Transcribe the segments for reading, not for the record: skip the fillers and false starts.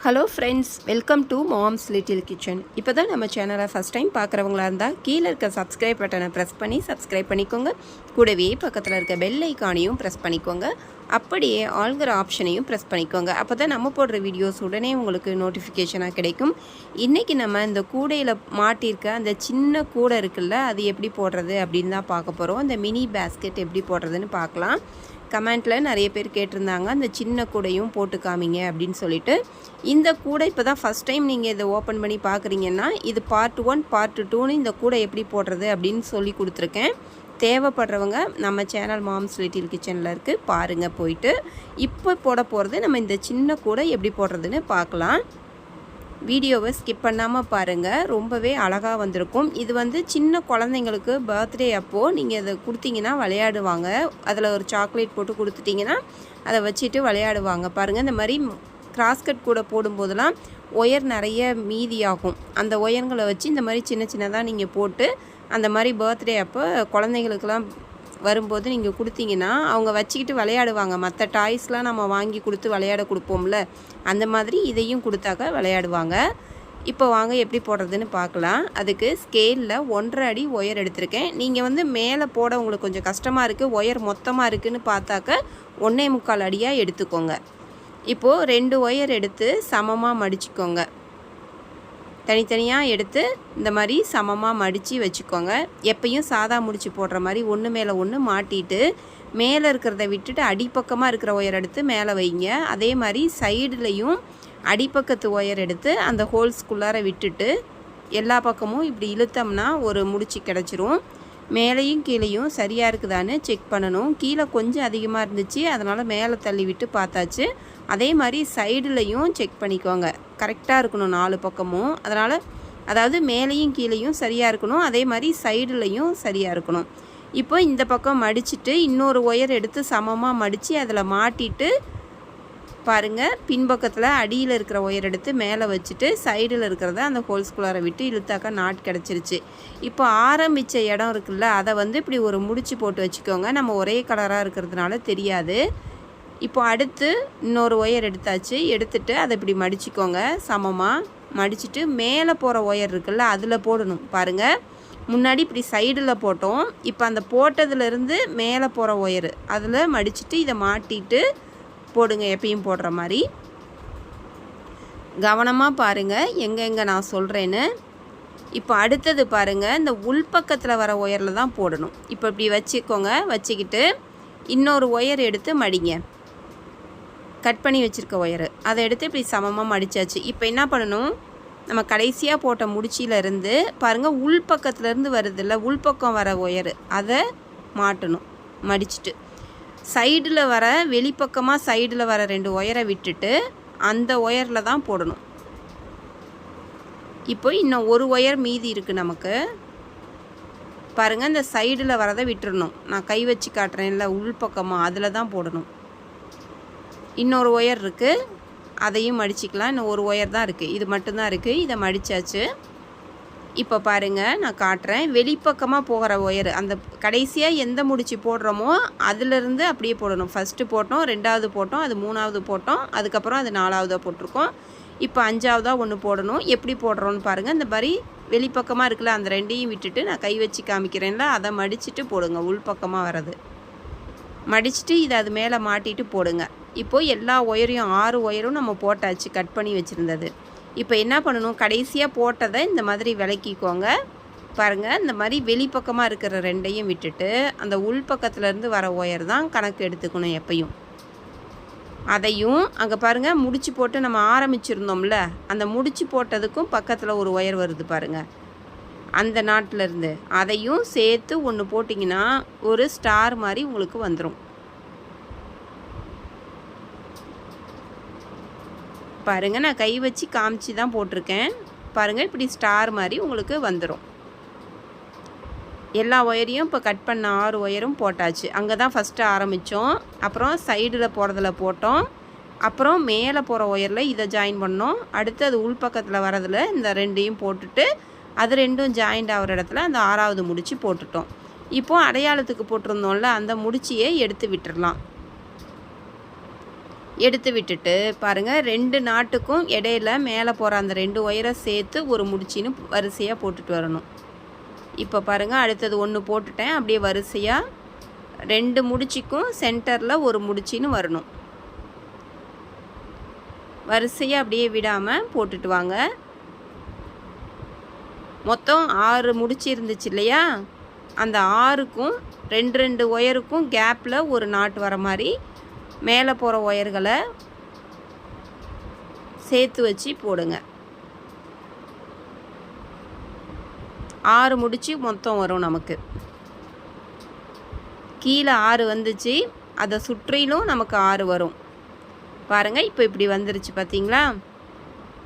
Hello friends, welcome to moms little kitchen. இப்போ தான் நம்ம சேனலை ஃபஸ்ட் டைம் பார்க்குறவங்களா இருந்தால் கீழே இருக்க சப்ஸ்கிரைப் பட்டனை ப்ரெஸ் பண்ணி சப்ஸ்கிரைப் பண்ணிக்கோங்க. கூடவே பக்கத்தில் இருக்க பெல் ஐக்கானையும் ப்ரெஸ் பண்ணிக்கோங்க. அப்படியே ஆல்கிற ஆப்ஷனையும் ப்ரெஸ் பண்ணிக்கோங்க. அப்போ தான் நம்ம போடுற வீடியோஸ் உடனே உங்களுக்கு நோட்டிஃபிகேஷனாக கிடைக்கும். இன்றைக்கி நம்ம இந்த கூடையில் மாட்டியிருக்க அந்த சின்ன கூடை இருக்குல்ல, அது எப்படி போடுறது அப்படின்னு தான் பார்க்க போகிறோம். இந்த மினி பேஸ்கெட் எப்படி போடுறதுன்னு பார்க்கலாம். கமெண்ட்டில் நிறைய பேர் கேட்டிருந்தாங்க, அந்த சின்ன கூடையும் போட்டு காமிங்க அப்படின்னு சொல்லிட்டு. இந்த கூடை இப்போ தான் ஃபஸ்ட் டைம் நீங்கள் இதை ஓப்பன் பண்ணி பார்க்குறீங்கன்னா, இது பார்ட் 1 பார்ட் 2ன்னு இந்த கூடை எப்படி போடுறது அப்படின்னு சொல்லி கொடுத்துருக்கேன். தேவைப்படுறவங்க நம்ம சேனல் மாம்ஸ் லிட்டில் கிச்சனில் இருக்குது, பாருங்கள் போயிட்டு. இப்போ போட போகிறது நம்ம இந்த சின்ன கூடை எப்படி போடுறதுன்னு பார்க்கலாம். வீடியோவை ஸ்கிப் பண்ணாமல் பாருங்கள், ரொம்பவே அழகாக வந்திருக்கும். இது சின்ன குழந்தைங்களுக்கு பர்த்டே அப்போது நீங்கள் அதை கொடுத்தீங்கன்னா விளையாடுவாங்க. அதில் ஒரு சாக்லேட் போட்டு கொடுத்துட்டிங்கன்னா அதை வச்சுட்டு விளையாடுவாங்க. பாருங்கள், இந்த மாதிரி கிராஸ்கட் கூட போடும்போதெல்லாம் ஒயர் நிறைய மீதியாகும். அந்த ஒயர்களை வச்சு இந்த மாதிரி சின்ன சின்னதாக நீங்கள் போட்டு அந்த மாதிரி பர்த்டே அப்போ குழந்தைங்களுக்கெல்லாம் வரும்போது நீங்கள் கொடுத்தீங்கன்னா அவங்க வச்சுக்கிட்டு விளையாடுவாங்க. மற்ற டாய்ஸ்லாம் நம்ம வாங்கி கொடுத்து விளையாட கொடுப்போம்ல, அந்த மாதிரி இதையும் கொடுத்தாக்க விளையாடுவாங்க. இப்போ வாங்க எப்படி போடுறதுன்னு பார்க்கலாம். அதுக்கு ஸ்கேலில் 1.5 அடி ஒயர் எடுத்திருக்கேன். நீங்கள் மேலே போட உங்களுக்கு கொஞ்சம் கஷ்டமாக இருக்குது, ஒயர் மொத்தமாக இருக்குதுன்னு பார்த்தாக்க 1.25 அடியாக எடுத்துக்கோங்க. இப்போது 2 ஒயர் எடுத்து சமமாக மடிச்சுக்கோங்க. தனித்தனியாக எடுத்து இந்த மாதிரி சமமாக மடித்து வச்சுக்கோங்க. எப்பயும் சாதா முடிச்சு போடுற மாதிரி ஒன்று மேலே ஒன்று மாட்டிட்டு மேலே இருக்கிறத விட்டுட்டு அடிப்பக்கமாக இருக்கிற ஒயர் எடுத்து மேலே வைங்க. அதே மாதிரி சைடுலையும் அடிப்பக்கத்து ஒயர் எடுத்து அந்த ஹோல்ஸ்குள்ளார விட்டுட்டு எல்லா பக்கமும் இப்படி இழுத்தோம்னா ஒரு முடிச்சு கிடச்சிரும். மேலேயும் கீழேயும் சரியாக இருக்குதான்னு செக் பண்ணணும். கீழே கொஞ்சம் அதிகமாக இருந்துச்சு, அதனால் மேலே தள்ளி விட்டு பார்த்தாச்சு. அதே மாதிரி சைடுலையும் செக் பண்ணிக்கோங்க, கரெக்டாக இருக்கணும் 4 பக்கமும். அதாவது மேலேயும் கீழேயும் சரியாக இருக்கணும், அதே மாதிரி சைடுலையும் சரியாக இருக்கணும். இப்போ இந்த பக்கம் மடிச்சுட்டு இன்னொரு ஒயர் எடுத்து சமமாக மடித்து அதில் மாட்டிட்டு பாருங்கள், பின்பக்கத்தில் அடியில் இருக்கிற ஒயர் எடுத்து மேலே வச்சுட்டு சைடில் இருக்கிறத அந்த ஹோல்ஸ்குள்ளார விட்டு இழுத்தாக்கா நாட் கிடச்சிருச்சு. இப்போ ஆரம்பித்த இடம் இருக்குல்ல, அதை இப்படி ஒரு முடிச்சு போட்டு வச்சுக்கோங்க. நம்ம ஒரே கலராக இருக்கிறதுனால தெரியாது. இப்போ அடுத்து இன்னொரு ஒயர் எடுத்தாச்சு. எடுத்துட்டு அதை இப்படி மடிச்சுக்கோங்க, சமமாக மடிச்சுட்டு மேலே போகிற ஒயர் இருக்குல்ல அதில் போடணும். பாருங்கள், முன்னாடி இப்படி சைடில் போட்டோம், இப்போ அந்த போட்டதுலேருந்து மேலே போகிற ஒயர் அதில் மடிச்சுட்டு இதை மாட்டிட்டு போடுங்க. எப்பயும் போடுற மாதிரி கவனமாக பாருங்கள் எங்கே நான் சொல்கிறேன்னு. இப்போ அடுத்தது பாருங்கள், இந்த உள்பக்கத்தில் வர ஒயரில் தான் போடணும். இப்போ இப்படி வச்சுக்கோங்க. வச்சுக்கிட்டு இன்னொரு ஒயர் எடுத்து மடிங்க. கட் பண்ணி வச்சுருக்க ஒயரு அதை எடுத்து இப்படி சமமாக மடித்தாச்சு. இப்போ என்ன பண்ணணும், நம்ம கடைசியாக போட்ட முடிச்சியிலேருந்து பாருங்கள் உள்பக்கத்துலேருந்து வருதில்ல, உள்பக்கம் வர ஒயரு அதை மாட்டணும். மடிச்சுட்டு சைடில் வர வெளிப்பக்கமாக சைடில் வர 2 ஒயரை விட்டுட்டு அந்த ஒயரில் தான் போடணும். இப்போ இன்னும் ஒரு ஒயர் மீதி இருக்குது நமக்கு. பாருங்கள், இந்த சைடில் வரதை விட்டுறணும். நான் கை வச்சு காட்டுறேன்ல உள்பக்கமாக, அதில் தான் போடணும். இன்னொரு ஒயர் இருக்குது, அதையும் மடிச்சிக்கலாம். இன்னும் ஒரு ஒயர் தான் இருக்குது, இது மட்டும்தான் இருக்குது. இதை மடித்தாச்சு. இப்போ பாருங்கள், நான் காட்டுறேன். வெளிப்பக்கமாக போகிற ஒயர் அந்த கடைசியாக எந்த முடிச்சு போடுறோமோ அதிலிருந்து அப்படியே போடணும். ஃபஸ்ட்டு போட்டோம், 2வது போட்டோம், அது 3வது போட்டோம், அதுக்கப்புறம் அது 4வதாக போட்டிருக்கோம். இப்போ 5வதாக ஒன்று போடணும். எப்படி போடுறோன்னு பாருங்கள். இந்த மாதிரி வெளிப்பக்கமாக இருக்குல்ல, அந்த 2ஐயும் விட்டுட்டு நான் கை வச்சு காமிக்கிறேன்ல, அதை மடிச்சுட்டு போடுங்க. உள்பக்கமாக வர்றது மடிச்சுட்டு இதை அது மேலே மாட்டிட்டு போடுங்க. இப்போது எல்லா ஒயரையும் 6 ஒயரும் நம்ம போட்டாச்சு, கட் பண்ணி வச்சுருந்தது. இப்போ என்ன பண்ணணும், கடைசியாக போட்டதை இந்த மாதிரி விளக்கிக்கோங்க. பாருங்கள், இந்த மாதிரி வெளிப்பக்கமாக இருக்கிற 2ஐயும் விட்டுட்டு அந்த உள்பக்கத்துலேருந்து வர ஒயர் தான் கணக்கு எடுத்துக்கணும் எப்பையும். அதையும் அங்கே பாருங்கள், முடிச்சு போட்டு நம்ம ஆரம்பிச்சிருந்தோம்ல, அந்த முடிச்சு போட்டதுக்கும் பக்கத்தில் ஒரு ஒயர் வருது பாருங்கள், அந்த நாட்டிலேருந்து அதையும் சேர்த்து ஒன்று போட்டிங்கன்னா ஒரு ஸ்டார் மாதிரி உங்களுக்கு வந்துடும். பாருங்கள், நான் கை வச்சு காமிச்சு தான் போட்டிருக்கேன். பாருங்கள், இப்படி ஸ்டார் மாதிரி உங்களுக்கு வந்துடும். எல்லா ஒயரையும் இப்போ கட் பண்ண 6 ஒயரும் போட்டாச்சு. அங்கே தான் ஃபஸ்ட்டு ஆரம்பித்தோம், அப்புறம் சைடில் போகிறதில் போட்டோம், அப்புறம் மேலே போகிற ஒயரில் இதை ஜாயின் பண்ணோம். அடுத்து அது உள்பக்கத்தில் வரதில் இந்த 2ஐயும் போட்டுட்டு அது 2ம் ஜாயிண்ட் ஆகிற இடத்துல அந்த 6வது முடிச்சு போட்டுட்டோம். இப்போது அடையாளத்துக்கு போட்டிருந்தோம்ல, அந்த முடிச்சியை எடுத்து விட்டுடலாம். எடுத்து விட்டுட்டு பாருங்கள் 2 நாட்டுக்கும் இடையில மேலே போகிற அந்த 2 ஒயரை சேர்த்து ஒரு முடிச்சின்னு வரிசையாக போட்டுட்டு வரணும். இப்போ பாருங்கள் அடுத்தது 1 போட்டுட்டேன். அப்படியே வரிசையாக 2 முடிச்சிக்கும் சென்டரில் ஒரு முடிச்சின்னு வரணும். வரிசையாக அப்படியே விடாமல் போட்டுட்டு வாங்க. மொத்தம் 6 முடிச்சு இருந்துச்சு இல்லையா, அந்த 6க்கும் 2 ஒயருக்கும் கேப்பில் ஒரு நாட் வர மாதிரி மேலே போகிற ஒயர்களை சேர்த்து வச்சு போடுங்க. 6 முடிச்சு மொத்தம் வரும் நமக்கு. கீழே 6 வந்துச்சு, அதை சுற்றிலும் நமக்கு 6 வரும். பாருங்கள் இப்போ இப்படி வந்துருச்சு பார்த்தீங்களா.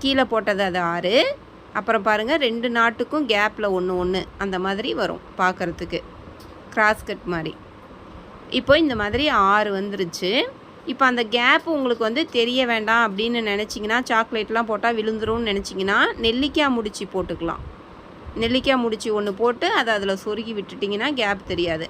கீழே போட்டது அது 6. அப்புறம் பாருங்கள் 2 நாட்டுக்கும் கேப்பில் 1 1 அந்த மாதிரி வரும் பார்க்குறதுக்கு கிராஸ் கட் மாதிரி. இப்போ இந்த மாதிரி 6 வந்துருச்சு. இப்போ அந்த கேப்பு உங்களுக்கு தெரிய வேண்டாம் அப்படின்னு நினச்சிங்கன்னா, சாக்லேட்லாம் போட்டால் விழுந்துரும்னு நினச்சிங்கன்னா நெல்லிக்காய் முடிச்சு போட்டுக்கலாம். நெல்லிக்காய் முடிச்சு 1 போட்டு அதை அதில் சொருகி விட்டுட்டிங்கன்னா கேப் தெரியாது.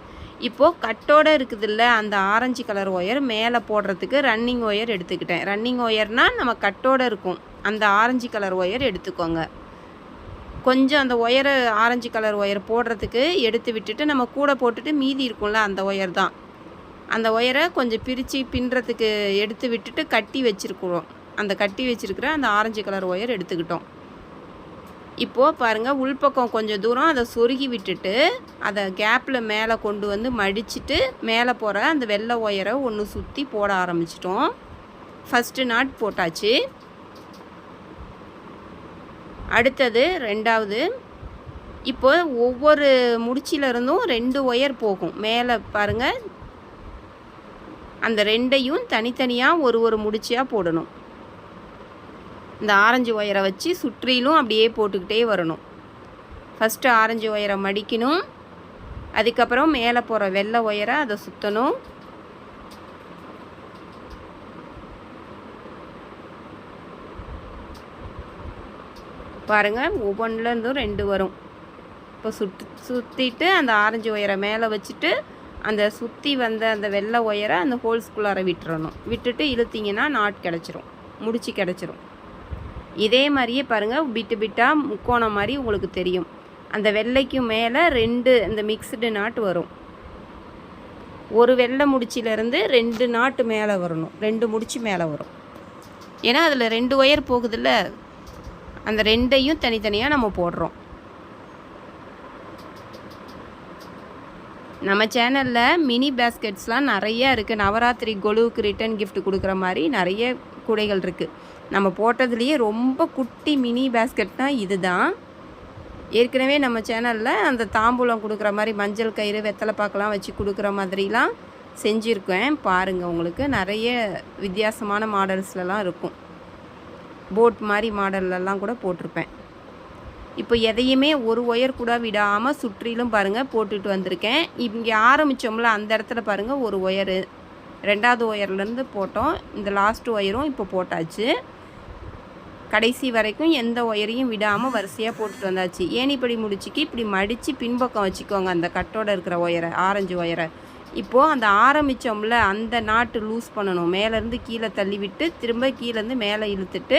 இப்போது கட்டோடு இருக்குதுல்ல அந்த ஆரஞ்சு கலர் ஒயர் மேலே போடுறதுக்கு ரன்னிங் ஒயர் எடுத்துக்கிட்டேன். ரன்னிங் ஒயர்னால் நம்ம கட்டோடு இருக்கும் அந்த ஆரஞ்சு கலர் ஒயர் எடுத்துக்கோங்க. கொஞ்சம் அந்த ஒயரை ஆரஞ்சு கலர் ஒயர் போடுறதுக்கு எடுத்து விட்டுட்டு நம்ம கூட போட்டுட்டு மீதி இருக்கும்ல அந்த ஒயர் தான். அந்த ஒயரை கொஞ்சம் பிரித்து பின்னுறதுக்கு எடுத்து விட்டுட்டு கட்டி வச்சுருக்குறோம். அந்த கட்டி வச்சுருக்கிற அந்த ஆரஞ்சு கலர் ஒயர் எடுத்துக்கிட்டோம். இப்போது பாருங்கள் உள்பக்கம் கொஞ்சம் தூரம் அதை சொருகி விட்டுட்டு அதை கேப்பில் மேலே கொண்டு வந்து மடிச்சுட்டு மேலே போகிற அந்த வெள்ளை ஒயரை ஒன்று சுற்றி போட ஆரம்பிச்சிட்டோம். ஃபஸ்ட்டு நாட் போட்டாச்சு. அடுத்தது 2வது. இப்போ ஒவ்வொரு முடிச்சிலிருந்தும் 2 ஒயர் போகும் மேலே பாருங்கள். அந்த 2ஐயும் தனித்தனியாக ஒரு முடிச்சியாக போடணும். இந்த ஆரஞ்சு ஒயரை வச்சு சுற்றிலும் அப்படியே போட்டுக்கிட்டே வரணும். ஃபஸ்ட்டு ஆரஞ்சு ஒயரை மடிக்கணும், அதுக்கப்புறம் மேலே போகிற வெள்ளை ஒயரை அதை சுற்றணும். பாருங்கள் ஒவ்வொன்றுலேருந்தும் 2 வரும். இப்போ சுற்றிட்டு அந்த ஆரஞ்சு ஒயரை மேலே வச்சுட்டு அந்த சுற்றி வந்த அந்த வெள்ளை ஒயரை அந்த ஹோல்ஸ்குள்ளார விட்டுறணும். விட்டுட்டு இழுத்திங்கன்னா நாட் கிடச்சிரும், முடிச்சு கிடச்சிரும். இதே மாதிரியே பாருங்கள் பிட்டு பிட்டாக முக்கோணம் மாதிரி உங்களுக்கு தெரியும். அந்த வெள்ளைக்கும் மேலே 2 இந்த மிக்ஸ்டு நாட் வரும். ஒரு வெள்ளை முடிச்சிலேருந்து 2 நாட்டு மேலே வரணும், 2 முடிச்சு மேலே வரும். ஏன்னா அதில் 2 ஒயர் போகுதில்ல, அந்த 2ஐயும் தனித்தனியாக நம்ம போடுறோம். நம்ம சேனலில் மினி பேஸ்கெட்ஸ்லாம் நிறையா இருக்குது. நவராத்திரி கொலுவுக்கு ரிட்டன் கிஃப்ட் கொடுக்குற மாதிரி நிறைய கூடைகள் இருக்குது. நம்ம போட்டதுலேயே ரொம்ப குட்டி மினி பேஸ்கெட்னா இது தான். ஏற்கனவே நம்ம சேனலில் அந்த தாம்பூலம் கொடுக்குற மாதிரி மஞ்சள் கயிறு வெத்தலை பாக்கெல்லாம் வச்சு கொடுக்குற மாதிரிலாம் செஞ்சுருக்கேன். பாருங்கள் உங்களுக்கு நிறைய வித்தியாசமான மாடல்ஸ்லலாம் இருக்கும். போட் மாதிரி மாடல்லலாம் கூட போட்டிருப்பேன். இப்போ எதையுமே ஒரு ஒயர் கூட விடாமல் சுற்றிலும் பாருங்கள் போட்டுட்டு வந்திருக்கேன். இங்கே ஆரம்பித்தோம்ல அந்த இடத்துல பாருங்கள் ஒரு ஒயரு 2வது ஒயர்லேருந்து போட்டோம். இந்த லாஸ்ட் ஒயரும் இப்போ போட்டாச்சு. கடைசி வரைக்கும் எந்த ஒயரையும் விடாமல் வரிசையாக போட்டுட்டு வந்தாச்சு. ஏணிப்படி முடிச்சுக்கு இப்படி மடித்து பின்பக்கம் வச்சுக்கோங்க அந்த கட்டோடு இருக்கிற ஒயரை, ஆரஞ்சு ஒயரை. இப்போது அந்த ஆரம்பித்தோம்ல அந்த நாட்டு லூஸ் பண்ணணும். மேலேருந்து கீழே தள்ளி விட்டு திரும்ப கீழேருந்து மேலே இழுத்துட்டு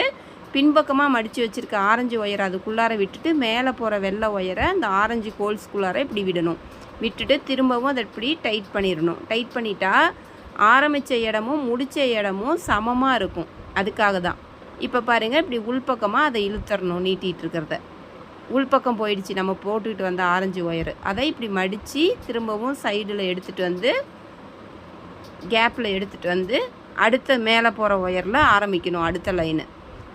பின்பக்கமாக மடித்து வச்சுருக்க ஆரஞ்சு ஒயரை அதுக்குள்ளார விட்டுட்டு மேலே போகிற வெள்ளை ஒயரை அந்த ஆரஞ்சு கோல்ஸ்குள்ளார இப்படி விடணும். விட்டுட்டு திரும்பவும் அதை இப்படி டைட் பண்ணிடணும். டைட் பண்ணிட்டா ஆரம்பித்த இடமும் முடித்த இடமும் சமமாக இருக்கும். அதுக்காக தான். இப்போ பாருங்கள் இப்படி உள்பக்கமாக அதை இழுத்துறணும். நீட்டிகிட்டு இருக்கிறத உள்பக்கம் போயிடுச்சு நம்ம போட்டுக்கிட்டு வந்த ஆரஞ்சு ஒயரு. அதை இப்படி மடித்து திரும்பவும் சைடில் எடுத்துகிட்டு வந்து கேப்பில் எடுத்துகிட்டு வந்து அடுத்த மேலே போகிற ஒயரில் ஆரம்பிக்கணும் அடுத்த லைனு.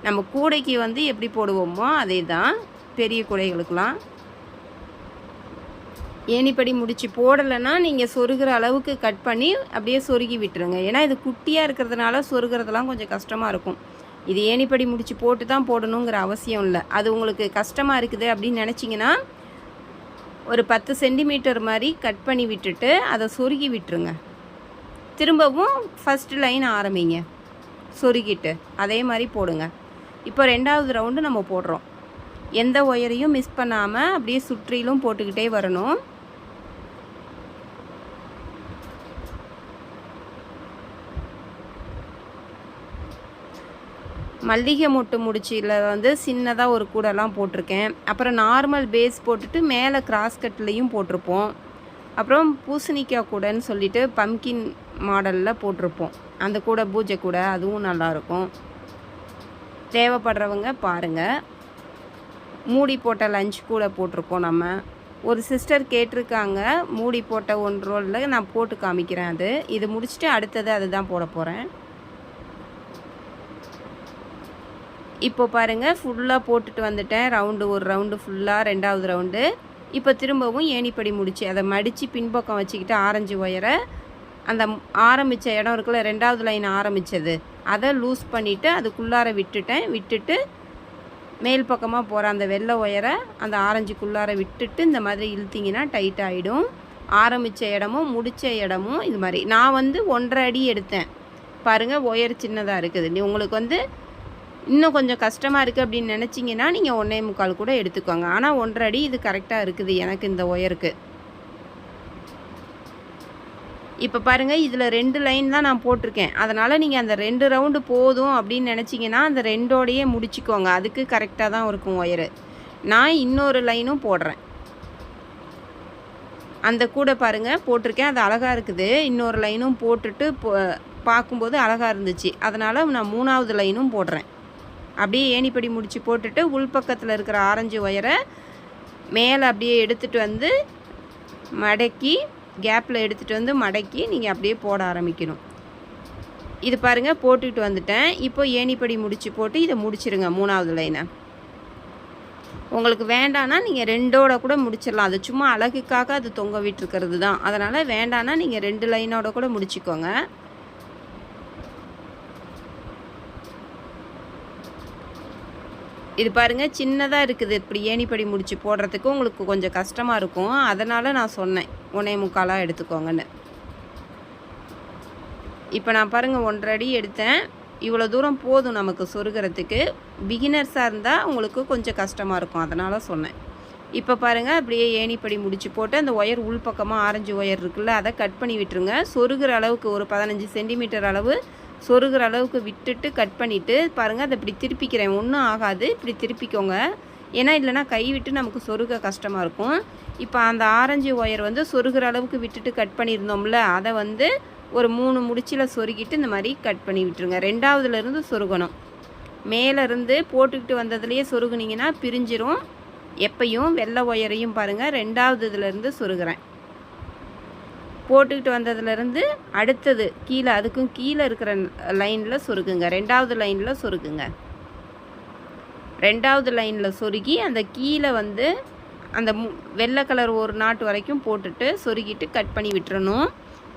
நம்ம கூடைக்கு எப்படி போடுவோமோ அதே தான் பெரிய கூடைகளுக்கெலாம். ஏணிப்படி முடிச்சு போடலைன்னா நீங்கள் சொருகிற அளவுக்கு கட் பண்ணி அப்படியே சொருகி விட்டுருங்க. ஏன்னா இது குட்டியாக இருக்கிறதுனால சொருகிறதுலாம் கொஞ்சம் கஷ்டமாக இருக்கும். இது ஏணிப்படி முடிச்சு போட்டு தான் போடணுங்கிற அவசியம் இல்லை. அது உங்களுக்கு கஷ்டமாக இருக்குது அப்படின்னு நினச்சிங்கன்னா ஒரு 10 சென்டிமீட்டர் மாதிரி கட் பண்ணி விட்டுட்டு அதை சொருகி விட்டுருங்க. திரும்பவும் ஃபஸ்ட்டு லைன் ஆரம்பிங்க சொருகிட்டு அதே மாதிரி போடுங்க. இப்போ 2வது ரவுண்டு நம்ம போடுறோம். எந்த ஒயரையும் மிஸ் பண்ணாமல் அப்படியே சுற்றிலும் போட்டுக்கிட்டே வரணும். மல்லிகை மொட்டு முடிச்சியில் வந்து சின்னதாக ஒரு கூடெல்லாம் போட்டிருக்கேன். அப்புறம் நார்மல் பேஸ் போட்டுட்டு மேலே கிராஸ் கட்லேயும் போட்டிருப்போம். அப்புறம் பூசணிக்காய் கூடைன்னு சொல்லிட்டு பம்கின் மாடலில் போட்டிருப்போம். அந்த கூடை பூஜை கூடை அதுவும் நல்லாயிருக்கும். தேவைப்படுறவங்க பாருங்கள். மூடி போட்ட லஞ்ச் கூட போட்டிருக்கோம் நம்ம. ஒரு சிஸ்டர் கேட்டிருக்காங்க மூடி போட்ட 1 ரோலில் நான் போட்டு காமிக்கிறேன். இது முடிச்சுட்டு அடுத்தது அதுதான் போட போகிறேன். இப்போ பாருங்கள் ஃபுல்லாக போட்டுட்டு வந்துட்டேன். ஒரு ரவுண்டு ஃபுல்லாக 2வது ரவுண்டு. இப்போ திரும்பவும் ஏணிப்படி முடிச்சு அதை மடித்து பின்பக்கம் வச்சுக்கிட்டு ஆரஞ்சு ஒயரை அந்த ஆரம்பித்த இடம் இருக்குல்ல 2வது லைன் ஆரம்பித்தது அதை லூஸ் பண்ணிவிட்டு அதுக்குள்ளார விட்டுட்டு மேல் பக்கமாக போகிற அந்த வெள்ளை ஒயரை அந்த ஆரஞ்சுக்குள்ளார விட்டுட்டு இந்த மாதிரி இழுத்திங்கன்னா டைட் ஆகிடும். ஆரம்பித்த இடமும் முடித்த இடமும் இது மாதிரி. நான் வந்து 1.5 அடி எடுத்தேன் பாருங்கள். ஒயர் சின்னதாக இருக்குது. உங்களுக்கு வந்து இன்னும் கொஞ்சம் கஷ்டமாக இருக்குது அப்படின்னு நினச்சிங்கன்னா நீங்கள் 1.25 கூட எடுத்துக்கோங்க. ஆனால் 1.5 அடி இது கரெக்டாக இருக்குது எனக்கு இந்த ஒயருக்கு. இப்போ பாருங்கள் இதில் 2 லைன் தான் நான் போட்டிருக்கேன். அதனால் நீங்கள் அந்த 2 ரவுண்டு போதும் அப்படின்னு நினச்சிங்கன்னா அந்த 2ஓடையே முடிச்சிக்கோங்க. அதுக்கு கரெக்டாக தான் இருக்கும் ஒயரு. நான் இன்னொரு லைனும் போடுறேன். அந்த கூட பாருங்கள் போட்டிருக்கேன். அது அழகாக இருக்குது. இன்னொரு லைனும் போட்டுட்டு பார்க்கும்போது அழகாக இருந்துச்சு. அதனால் நான் 3வது லைனும் போடுறேன். அப்படியே ஏணிப்படி முடிச்சு போட்டுட்டு உள்பக்கத்தில் இருக்கிற ஆரஞ்சு ஒயரை மேலே அப்படியே எடுத்துகிட்டு வந்து மடக்கி கேப்பில் எடுத்துகிட்டு வந்து மடக்கி நீங்கள் அப்படியே போட ஆரம்பிக்கணும். இது பாருங்கள் போட்டுக்கிட்டு வந்துட்டேன். இப்போ ஏணிப்படி முடிச்சு போட்டு இதை முடிச்சிருங்க 3வது லைனை. உங்களுக்கு வேண்டான்னா நீங்கள் 2ஓட கூட முடிச்சிடலாம். அது சும்மா அழகுக்காக அது தொங்க விட்டுருக்கிறது தான். அதனால் வேண்டான்னா நீங்கள் 2 லைனோட கூட முடிச்சுக்கோங்க. இது பாருங்கள் சின்னதாக இருக்குது. இப்படி ஏணிப்படி முடிச்சு போடுறதுக்கு உங்களுக்கு கொஞ்சம் கஷ்டமாக இருக்கும். அதனால் நான் சொன்னேன் 1.25 எடுத்துக்கோங்கன்னு. இப்போ நான் பாருங்கள் 1.5 அடி எடுத்தேன். இவ்வளோ தூரம் போதும் நமக்கு சொருகிறதுக்கு. பிகினர்ஸாக இருந்தால் உங்களுக்கு கொஞ்சம் கஷ்டமாக இருக்கும். அதனால் சொன்னேன். இப்போ பாருங்கள் அப்படியே ஏணிப்படி முடிச்சு போட்டு அந்த ஒயர் உள்பக்கமாக ஆரஞ்சு ஒயர் இருக்குல்ல அதை கட் பண்ணி விட்டுருங்க. சொருகிற அளவுக்கு ஒரு 15 சென்டிமீட்டர் அளவு சொருகிற அளவுக்கு விட்டுட்டு கட் பண்ணிவிட்டு பாருங்கள் அதை இப்படி திருப்பிக்கிறேன். ஒன்றும் ஆகாது. இப்படி திருப்பிக்கோங்க. ஏன்னா இல்லைனா கை விட்டு நமக்கு சொருக கஷ்டமாக இருக்கும். இப்போ அந்த ஆரஞ்சு ஒயர் வந்து சொருகிற அளவுக்கு விட்டுட்டு கட் பண்ணியிருந்தோம்ல அதை வந்து ஒரு 3 முடிச்சில் சொருகிட்டு இந்த மாதிரி கட் பண்ணி விட்டுருங்க. 2வதுலேருந்து சொருகணும். மேலேருந்து போட்டுக்கிட்டு வந்ததுலேயே சொருகுனிங்கன்னா பிரிஞ்சிரும். எப்பையும் வெள்ளை ஒயரையும் பாருங்கள் 2வது இதுலேருந்து சொருகிறேன். போட்டுக்கிட்டு வந்ததுலேருந்து அடுத்தது கீழே அதுக்கும் கீழே இருக்கிற லைனில் சொருகுங்க. 2வது லைனில் சொருகுங்க. 2வது லைனில் சொருகி அந்த கீழே வந்து அந்த வெள்ளை கலர் ஒரு நாட்டு வரைக்கும் போட்டுட்டு சொருகிட்டு கட் பண்ணி விட்டுறணும்.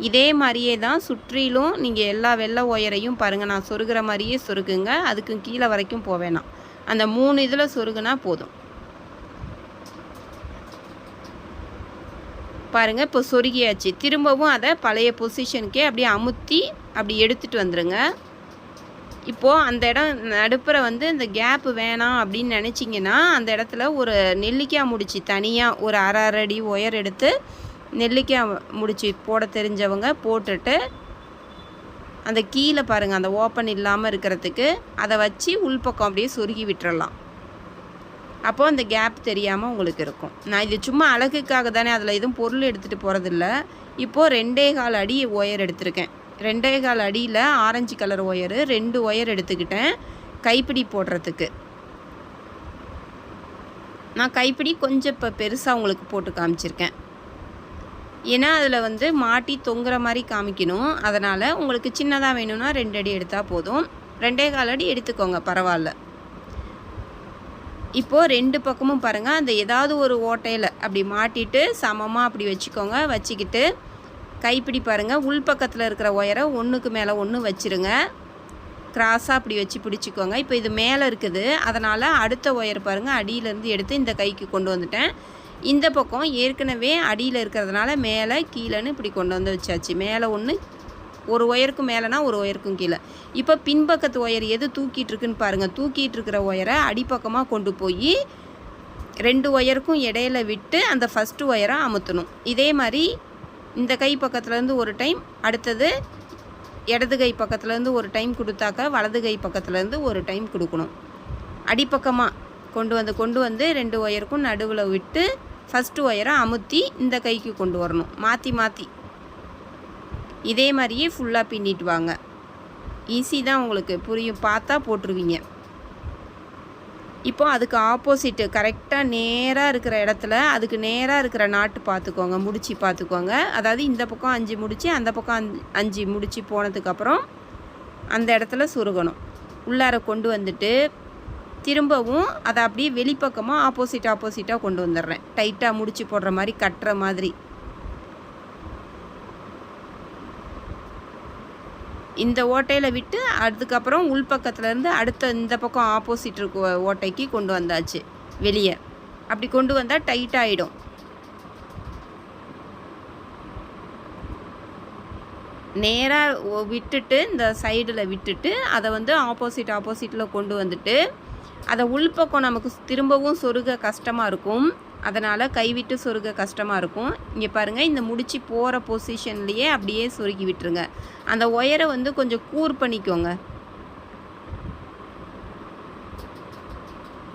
இதே மாதிரியே தான் சுற்றிலும் நீங்கள் எல்லா வெள்ளை ஒயரையும் பாருங்கள் நான் சொருகிற மாதிரியே சொருகுங்க. அதுக்கும் கீழே வரைக்கும் போவேணாம். அந்த 3 இதில் சொருகுனா போதும். பாருங்கள் இப்போ சொருகியாச்சு. திரும்பவும் அதை பழைய பொசிஷனுக்கே அப்படியே அமுத்தி அப்படி எடுத்துகிட்டு வந்துடுங்க. இப்போது அந்த இடம் நடுப்புற வந்து இந்த கேப்பு வேணாம் அப்படின்னு நினச்சிங்கன்னா அந்த இடத்துல ஒரு நெல்லிக்காய் முடிச்சு தனியாக ஒரு 1/2 அடி ஒயர் எடுத்து நெல்லிக்காய் முடிச்சு போட தெரிஞ்சவங்க போட்டுட்டு அந்த கீழே பாருங்கள் அந்த ஓப்பன் இல்லாமல் இருக்கிறதுக்கு அதை வச்சு உள்பக்கம் அப்படியே சொருகி விட்டுறலாம். அப்போது அந்த கேப் தெரியாமல் உங்களுக்கு இருக்கும். நான் இது சும்மா அழகுக்காக தானே, அதில் எதுவும் பொருள் எடுத்துகிட்டு போகிறதில்ல. இப்போது 2.25 அடி ஒயர் எடுத்திருக்கேன். 2.25 அடியில் ஆரஞ்சு கலர் ஒயரு 2 ஒயர் எடுத்துக்கிட்டேன் கைப்பிடி போடுறதுக்கு. நான் கைப்பிடி கொஞ்சம் இப்போ பெருசாக உங்களுக்கு போட்டு காமிச்சிருக்கேன். ஏன்னா அதில் வந்து மாட்டி தொங்குற மாதிரி காமிக்கணும். அதனால் உங்களுக்கு சின்னதாக வேணும்னா 2 அடி எடுத்தால் போதும். 2.25 அடி எடுத்துக்கோங்க, பரவாயில்ல. இப்போது 2 பக்கமும் பாருங்கள் அந்த ஏதாவது ஒரு ஓட்டையில் அப்படி மாட்டிட்டு சமமாக அப்படி வச்சுக்கோங்க. வச்சுக்கிட்டு கைப்பிடி பாருங்கள் உள்பக்கத்தில் இருக்கிற ஒயரை ஒன்றுக்கு மேலே ஒன்று வச்சுருங்க. கிராஸாக அப்படி வச்சு பிடிச்சிக்கோங்க. இப்போ இது மேலே இருக்குது, அதனால் அடுத்த ஒயர் பாருங்கள் அடியிலேருந்து எடுத்து இந்த கைக்கு கொண்டு வந்துட்டேன். இந்த பக்கம் ஏற்கனவே அடியில் இருக்கிறதுனால மேலே கீழேன்னு இப்படி கொண்டு வந்து வச்சாச்சு. மேலே ஒன்று, ஒரு ஒயருக்கும் மேலேனா ஒரு ஒயருக்கும் கீழே. இப்போ பின்பக்கத்து ஒயர் எது தூக்கிட்டு இருக்குன்னு பாருங்கள். தூக்கிட்டு இருக்கிற ஒயரை அடிப்பக்கமாக கொண்டு போய் 2 ஒயருக்கும் இடையில விட்டு அந்த ஃபஸ்ட்டு ஒயரை அமுத்தணும். இதே மாதிரி இந்த கை பக்கத்துலேருந்து ஒரு டைம், அடுத்தது இடது கை பக்கத்துலேருந்து ஒரு டைம் கொடுத்தாக்கா வலது கை பக்கத்துலேருந்து ஒரு டைம் கொடுக்கணும். அடிப்பக்கமாக கொண்டு வந்து 2 ஒயருக்கும் நடுவில் விட்டு ஃபஸ்ட்டு ஒயரை அமுத்தி இந்த கைக்கு கொண்டு வரணும். மாற்றி இதே மாதிரியே ஃபுல்லாக பின்னிட்டு வாங்க. ஈஸி தான், உங்களுக்கு புரியும், பார்த்தா போட்டுருவீங்க. இப்போ அதுக்கு ஆப்போசிட்டு கரெக்டாக நேராக இருக்கிற இடத்துல அதுக்கு நேராக இருக்கிற நாட்டு பார்த்துக்கோங்க, முடிச்சு பார்த்துக்கோங்க. அதாவது இந்த பக்கம் 5 முடிச்சு அந்த பக்கம் 5 முடிச்சு போனதுக்கப்புறம் அந்த இடத்துல சொருகணும். உள்ளார கொண்டு வந்துட்டு திரும்பவும் அதை அப்படியே வெளிப்பக்கமாக ஆப்போசிட்டாக கொண்டு வந்துடுறேன். டைட்டாக முடிச்சு போடுற மாதிரி கட்டுற மாதிரி. இந்த ஓட்டையில் விட்டு அதுக்கப்புறம் உள்பக்கத்துலேருந்து அடுத்த இந்த பக்கம் ஆப்போசிட் இருக்க ஓட்டைக்கு கொண்டு வந்தாச்சு வெளியே. அப்படி கொண்டு வந்தால் டைட் ஆகிடும். நேராக விட்டுட்டு இந்த சைடில் விட்டுட்டு அதை வந்து ஆப்போசிட்டில் கொண்டு வந்துட்டு அதை உள்பக்கம் நமக்கு திரும்பவும் சொருக கஷ்டமாக இருக்கும். அதனால் கைவிட்டு சொருக கஷ்டமாக இருக்கும். இங்கே பாருங்கள், இந்த முடிச்சு போகிற பொசிஷன்லேயே அப்படியே சொருகி விட்டுருங்க. அந்த ஒயரை வந்து கொஞ்சம் கூர் பண்ணிக்கோங்க.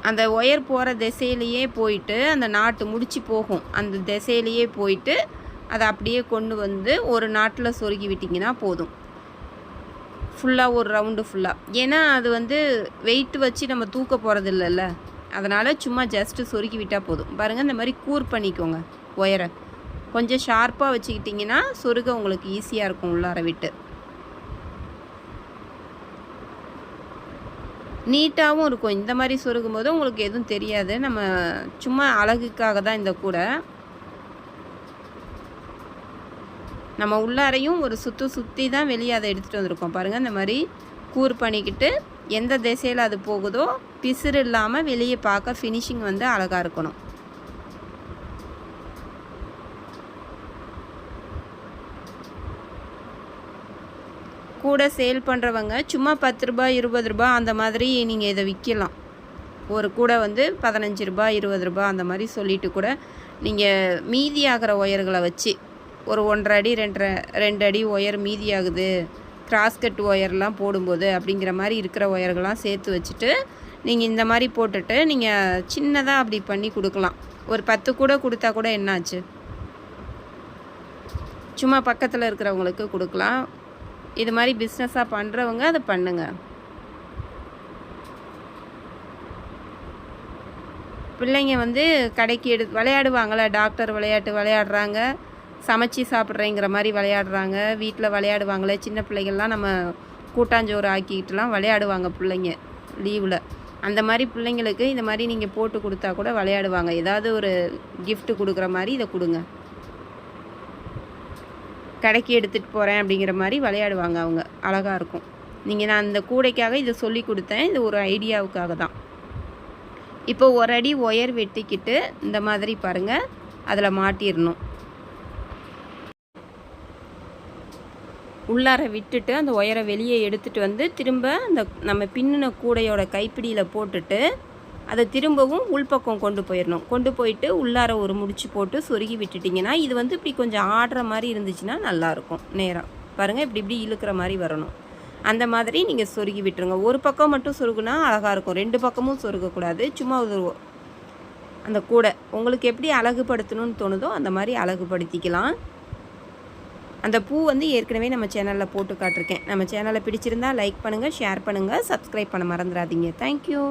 அந்த ஒயர் போகிற திசையிலையே போயிட்டு அந்த நாட்டு முடிச்சு போகும். அந்த திசையிலையே போயிட்டு அதை அப்படியே கொண்டு வந்து ஒரு நாட்டில் சொருகி விட்டிங்கன்னா போதும். ஃபுல்லாக ஒரு ரவுண்டு ஃபுல்லாக. ஏன்னா அது வந்து வெயிட் வச்சு நம்ம தூக்க போகிறது இல்லைல்ல, அதனால் சும்மா ஜஸ்ட்டு சொருக்கி விட்டால் போதும். பாருங்கள், இந்த மாதிரி கூர் பண்ணிக்கோங்க. ஒயரை கொஞ்சம் ஷார்ப்பாக வச்சுக்கிட்டிங்கன்னா சொருக உங்களுக்கு ஈஸியாக இருக்கும் உள்ளார விட்டு. நீட்டாகவும் இருக்கும். இந்த மாதிரி சொருகும் போது உங்களுக்கு எதுவும் தெரியாது. நம்ம சும்மா அழகுக்காக தான் இந்த கூடை. நம்ம உள்ளாரையும் ஒரு சுற்றி தான் வெளியே அதை எடுத்துகிட்டு வந்திருக்கோம். பாருங்கள், இந்த மாதிரி கூர் பண்ணிக்கிட்டு எந்த திசையில் அது போகுதோ பிசுறு இல்லாமல் வெளியே பார்க்க ஃபினிஷிங் வந்து அழகாக இருக்கணும். கூட சேல் பண்ணுறவங்க சும்மா 10 ரூபாய் 20 ரூபாய் அந்த மாதிரி நீங்கள் இதை விற்கலாம். ஒரு கூடை வந்து 15 ரூபாய் 20 ரூபாய் அந்த மாதிரி சொல்லிட்டு கூட நீங்கள் மீதி ஆகிற ஒயர்களை வச்சு ஒரு 1.5 அடி 2 அடி ஒயர் மீதி ஆகுது, கிராஸ்கட் ஒயர்லாம் போடும்போது அப்படிங்கிற மாதிரி இருக்கிற ஒயர்கள்லாம் சேர்த்து வச்சுட்டு நீங்கள் இந்த மாதிரி போட்டுட்டு நீங்கள் சின்னதாக அப்படி பண்ணி கொடுக்கலாம். ஒரு 10 கூட கொடுத்தா கூட என்னாச்சு, சும்மா பக்கத்தில் இருக்கிறவங்களுக்கு கொடுக்கலாம். இது மாதிரி பிஸ்னஸாக பண்ணுறவங்க அதை பண்ணுங்க. பிள்ளைங்க வந்து கடைக்கு விளையாடுவாங்களே, டாக்டர் விளையாட்டு விளையாடுறாங்க, சமைச்சி சாப்பிட்றேங்கிற மாதிரி விளையாடுறாங்க, வீட்டில் விளையாடுவாங்களே சின்ன பிள்ளைகள்லாம், நம்ம கூட்டாஞ்சோறு ஆக்கிக்கிட்டுலாம் விளையாடுவாங்க பிள்ளைங்க லீவில். அந்த மாதிரி பிள்ளைங்களுக்கு இந்த மாதிரி நீங்கள் போட்டு கொடுத்தா கூட விளையாடுவாங்க. ஏதாவது ஒரு gift கொடுக்குற மாதிரி இதை கொடுங்க. கடைக்கு எடுத்துகிட்டு போகிறேன் அப்படிங்கிற மாதிரி விளையாடுவாங்க அவங்க, அழகாக இருக்கும். நான் அந்த கூடைக்காக இதை சொல்லி கொடுத்தேன், இது ஒரு ஐடியாவுக்காக தான். இப்போ ஒரு அடி ஒயர் வெட்டிக்கிட்டு இந்த மாதிரி பாருங்கள் அதில் மாட்டிடணும். உள்ளார விட்டுட்டு அந்த ஒயரை வெளியே எடுத்துகிட்டு வந்து திரும்ப அந்த நம்ம பின்னின கூடையோட கைப்பிடியில் போட்டுட்டு அதை திரும்பவும் உள்பக்கம் கொண்டு போயிடணும். கொண்டு போயிட்டு உள்ளார ஒரு முடிச்சு போட்டு சொருகி விட்டுட்டிங்கன்னா இது வந்து இப்படி கொஞ்சம் ஆடுற மாதிரி இருந்துச்சுன்னா நல்லாயிருக்கும். நேராக பாருங்கள், இப்படி இழுக்கிற மாதிரி வரணும். அந்த மாதிரி நீங்கள் சொருகி விட்டுருங்க. ஒரு பக்கம் மட்டும் சொருகுனா அழகாக இருக்கும், 2 பக்கமும் சொருகக்கூடாது. சும்மா ஒரு அந்த கூடை உங்களுக்கு எப்படி அழகுபடுத்தணும்னு தோணுதோ அந்த மாதிரி அழகுபடுத்திக்கலாம். அந்த பூ வந்து ஏற்கனவே நம்ம சேனலில் போட்டு காட்டிருக்கேன். நம்ம சேனலை பிடிச்சிருந்தா லைக் பண்ணுங்கள், ஷேர் பண்ணுங்கள், சப்ஸ்கிரைப் பண்ண மறந்துடாதீங்க. தேங்க்யூ.